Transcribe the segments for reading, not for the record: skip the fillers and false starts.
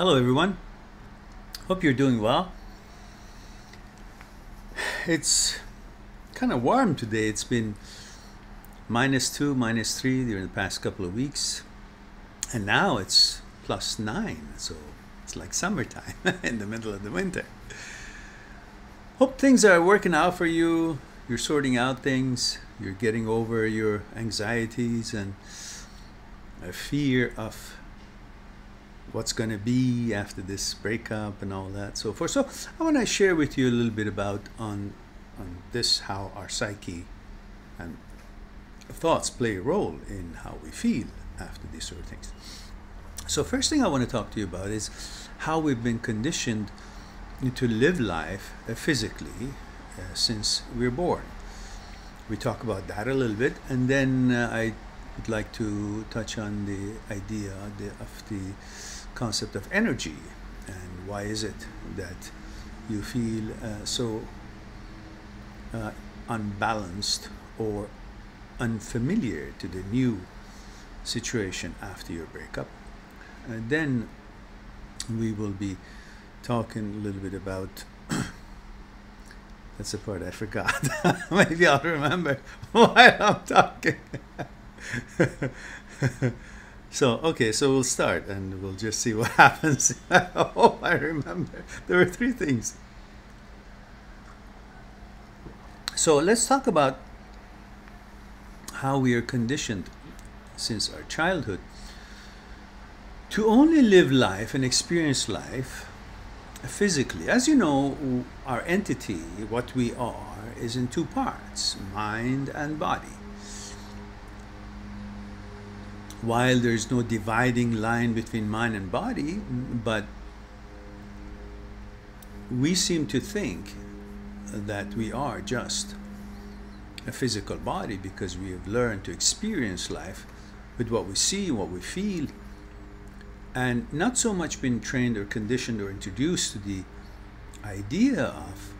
Hello everyone, hope you're doing well. It's kind of warm today. It's been -2, -3 during the past couple of weeks, and now it's +9, so it's like summertime in the middle of the winter. Hope things are working out for you. You're sorting out things, you're getting over your anxieties and a fear of what's going to be after this breakup and all that, so forth. So I want to share with you a little bit about on this, how our psyche and thoughts play a role in how we feel after these sort of things. So first thing I want to talk to you about is how we've been conditioned to live life physically since we're born. We talk about that a little bit, and then I would like to touch on the idea of the concept of energy, and why is it that you feel so unbalanced or unfamiliar to the new situation after your breakup. And then we will be talking a little bit about that's the part I forgot. Maybe I'll remember while I'm talking. So we'll start and we'll just see what happens. I hope I remember. There were 3 things. So let's talk about how we are conditioned since our childhood to only live life and experience life physically. As you know, our entity, what we are, is in 2 parts, mind and body. While there's no dividing line between mind and body, but we seem to think that we are just a physical body because we have learned to experience life with what we see, what we feel, and not so much been trained or conditioned or introduced to the idea of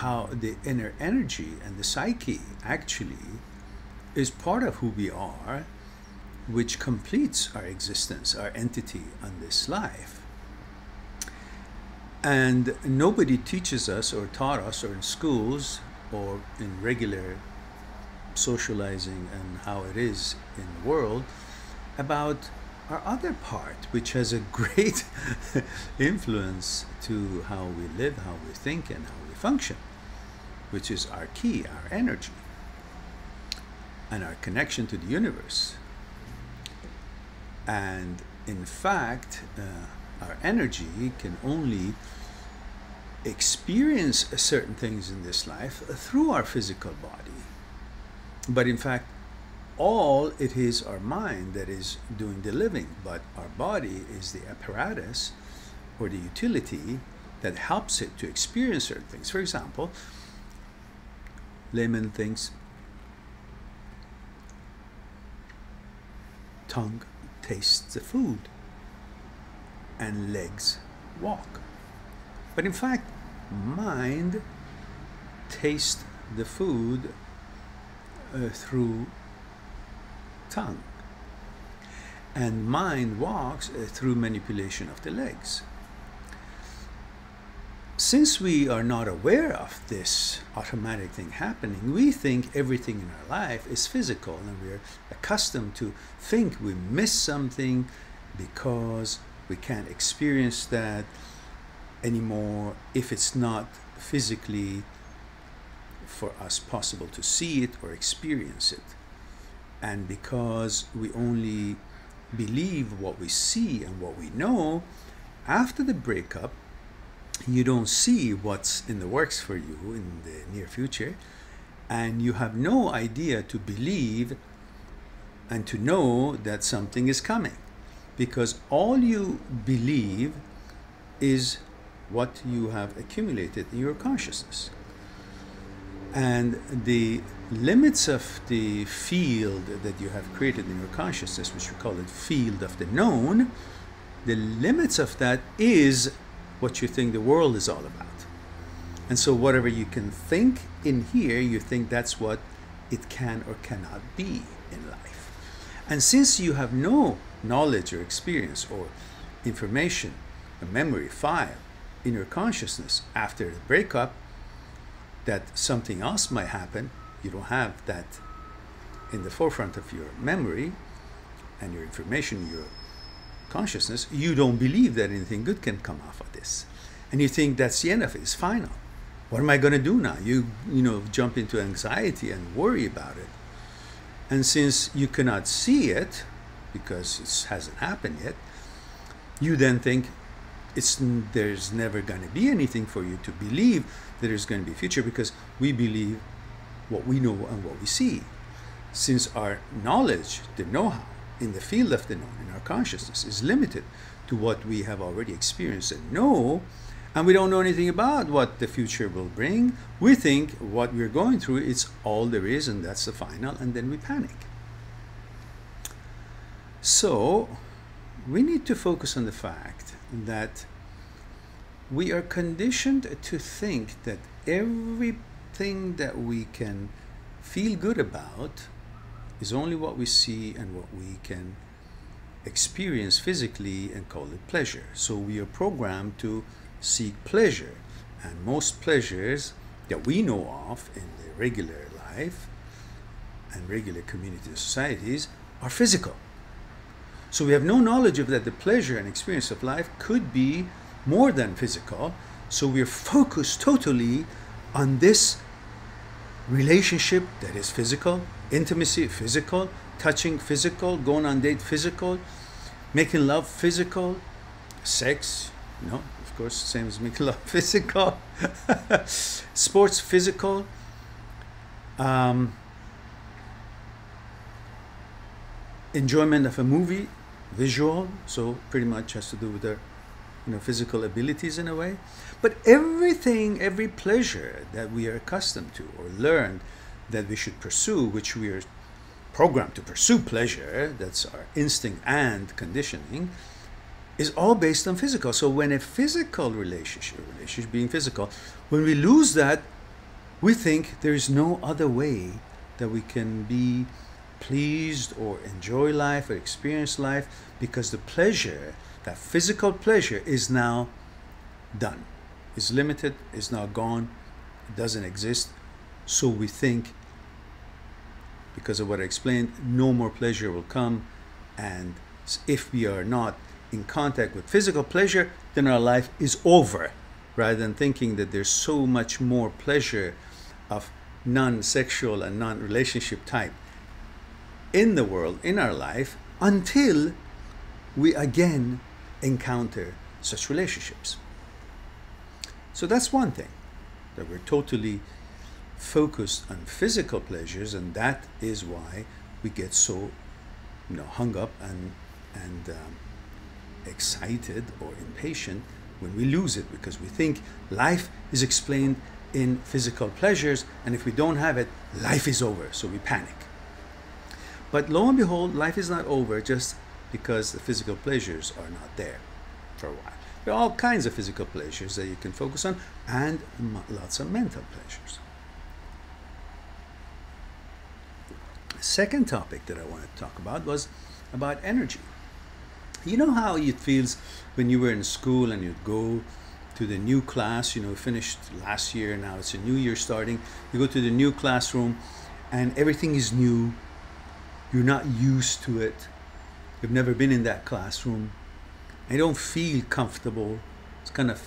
how the inner energy and the psyche actually is part of who we are, which completes our existence, our entity on this life. And nobody teaches us or taught us, or in schools or in regular socializing and how it is in the world, about our other part, which has a great influence to how we live, how we think, and how we function, which is our key, our energy, and our connection to the universe. And in fact, our energy can only experience certain things in this life through our physical body. But in fact, all it is our mind that is doing the living, but our body is the apparatus or the utility that helps it to experience certain things. For example, layman thinks tongue tastes the food and legs walk. But in fact, mind tastes the food through tongue, and mind walks through manipulation of the legs. Since we are not aware of this automatic thing happening, we think everything in our life is physical, and we're accustomed to think we miss something because we can't experience that anymore if it's not physically for us possible to see it or experience it. And because we only believe what we see and what we know, after the breakup, you don't see what's in the works for you in the near future, and you have no idea to believe and to know that something is coming, because all you believe is what you have accumulated in your consciousness. And the limits of the field that you have created in your consciousness, which we call it field of the known, the limits of that is what you think the world is all about. And so whatever you can think in here, you think that's what it can or cannot be in life. And since you have no knowledge or experience or information, a memory file in your consciousness after the breakup, that something else might happen, you don't have that in the forefront of your memory and your information, your consciousness, you don't believe that anything good can come off of this. And you think that's the end of it, it's final. What am I going to do now? You jump into anxiety and worry about it. And since you cannot see it, because it hasn't happened yet, you then think there's never going to be anything for you to believe that there's going to be a future, because we believe what we know and what we see. Since our knowledge, the know-how in the field of the known, in our consciousness, is limited to what we have already experienced and know, and we don't know anything about what the future will bring, we think what we're going through is all there is and that's the final, and then we panic. So we need to focus on the fact that we are conditioned to think that everything that we can feel good about is only what we see and what we can experience physically and call it pleasure. So we are programmed to seek pleasure, and most pleasures that we know of in the regular life and regular community societies are physical. So we have no knowledge of that the pleasure and experience of life could be more than physical. So we're focused totally on this relationship that is physical, intimacy physical, touching physical, going on date physical, making love physical, sex, of course, same as making love physical, sports physical, enjoyment of a movie visual, so pretty much has to do with their physical abilities in a way. But everything, every pleasure that we are accustomed to or learned that we should pursue, which we are programmed to pursue pleasure, that's our instinct and conditioning, is all based on physical. So when a physical relationship being physical, when we lose that, we think there is no other way that we can be pleased or enjoy life or experience life, because the pleasure, that physical pleasure, is now done, is limited, is now gone, it doesn't exist. So we think, because of what I explained, no more pleasure will come, and if we are not in contact with physical pleasure, then our life is over, rather than thinking that there's so much more pleasure of non-sexual and non-relationship type in the world, in our life, until we again encounter such relationships. So that's one thing, that we're totally focused on physical pleasures, and that is why we get so hung up and excited or impatient when we lose it, because we think life is explained in physical pleasures, and if we don't have it, life is over, so we panic. But lo and behold, life is not over just because the physical pleasures are not there for a while. There are all kinds of physical pleasures that you can focus on, and lots of mental pleasures. The second topic that I wanted to talk about was about energy. You know how it feels when you were in school and you'd go to the new class, finished last year, now it's a new year starting. You go to the new classroom and everything is new. You're not used to it. You've never been in that classroom. And you don't feel comfortable. It's kind of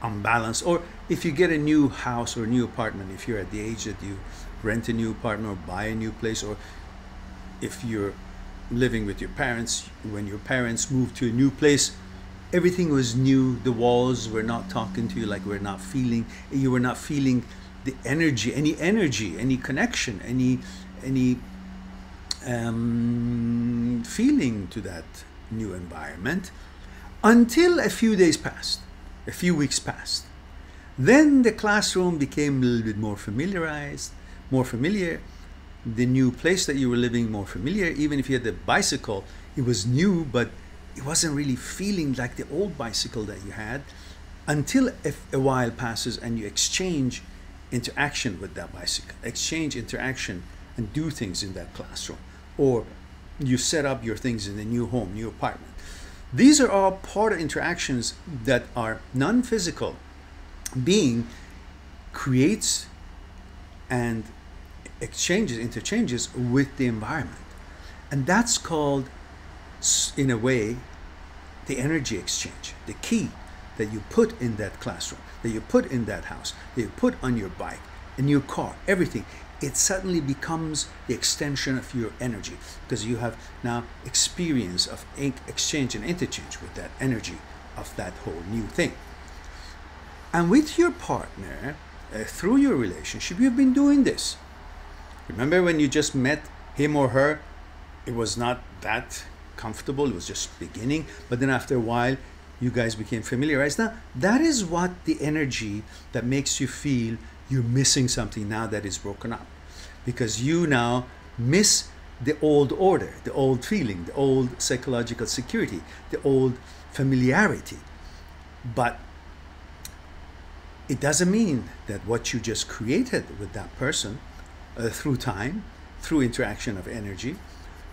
unbalanced. Or if you get a new house or a new apartment, if you're at the age that you rent a new apartment or buy a new place, or if you're living with your parents, when your parents moved to a new place, everything was new. The walls were not talking to you, like you were not feeling the energy, any connection, any feeling to that new environment, until a few days passed, a few weeks passed. Then the classroom became a little bit more familiar. The new place that you were living more familiar. Even if you had the bicycle, it was new, but it wasn't really feeling like the old bicycle that you had, until a while passes and you exchange interaction with that bicycle, exchange interaction and do things in that classroom, or you set up your things in the new home, new apartment. These are all part of interactions that are non-physical. Being creates and interchanges with the environment. And that's called, in a way, the energy exchange, the key that you put in that classroom, that you put in that house, that you put on your bike, in your car, everything. It suddenly becomes the extension of your energy, because you have now experience of exchange and interchange with that energy of that whole new thing. And with your partner, through your relationship, you've been doing this. Remember when you just met him or her, it was not that comfortable, it was just beginning, but then after a while, you guys became familiarized. Now, that is what the energy that makes you feel you're missing something now that is broken up. Because you now miss the old order, the old feeling, the old psychological security, the old familiarity. But it doesn't mean that what you just created with that person through time, through interaction of energy,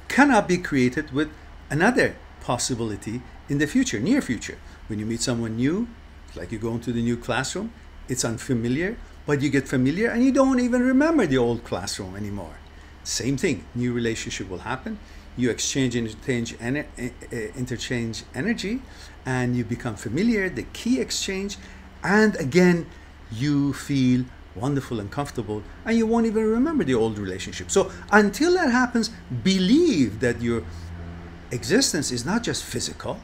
cannot be created with another possibility in the future, near future. When you meet someone new, like you go into the new classroom, it's unfamiliar, but you get familiar and you don't even remember the old classroom anymore. Same thing, new relationship will happen. You exchange and interchange energy, and you become familiar, the key exchange, and again, you feel wonderful and comfortable, and you won't even remember the old relationship. So until that happens, believe that your existence is not just physical.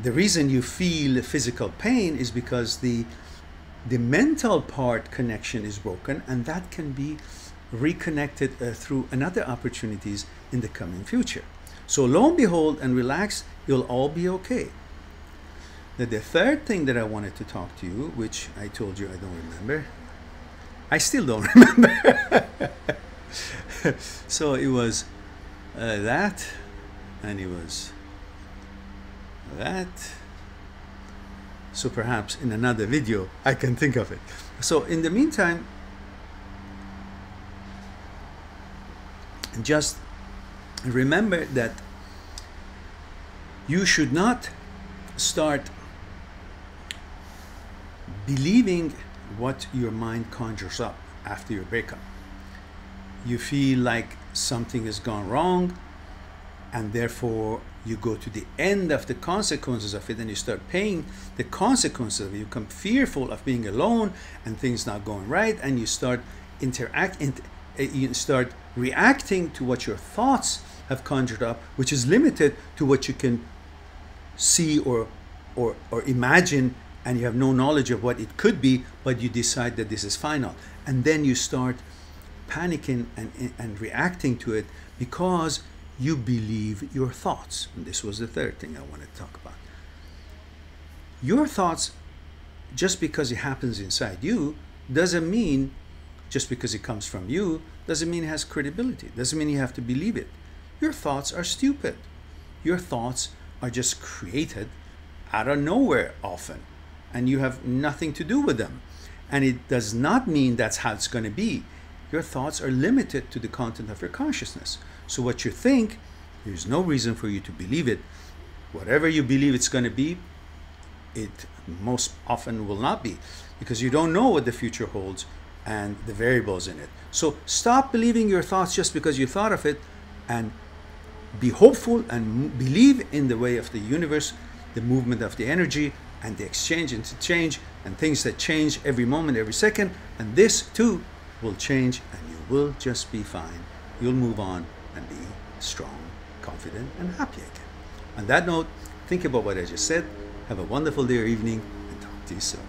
The reason you feel physical pain is because the mental part connection is broken, and that can be reconnected through another opportunities in the coming future. So lo and behold, and relax, you'll all be okay. Now, the third thing that I wanted to talk to you, which I told you I don't remember, I still don't remember. So it was that, and it was that. So perhaps in another video I can think of it. So in the meantime, just remember that you should not start believing what your mind conjures up after your breakup. You feel like something has gone wrong, and therefore you go to the end of the consequences of it, and you start paying the consequences of it. You become fearful of being alone and things not going right, and you start you start reacting to what your thoughts have conjured up, which is limited to what you can see or imagine, and you have no knowledge of what it could be, but you decide that this is final. And then you start panicking and reacting to it because you believe your thoughts. And this was the third thing I wanted to talk about. Your thoughts, just because it happens inside you, doesn't mean, just because it comes from you, doesn't mean it has credibility. Doesn't mean you have to believe it. Your thoughts are stupid. Your thoughts are just created out of nowhere often, and you have nothing to do with them. And it does not mean that's how it's going to be. Your thoughts are limited to the content of your consciousness. So what you think, there's no reason for you to believe it. Whatever you believe it's going to be, it most often will not be, because you don't know what the future holds and the variables in it. So stop believing your thoughts just because you thought of it, and be hopeful and believe in the way of the universe, the movement of the energy, and the exchange and interchange, and things that change every moment, every second. And this too will change, and you will just be fine. You'll move on and be strong, confident, and happy again. On that note, think about what I just said. Have a wonderful day or evening, and talk to you soon.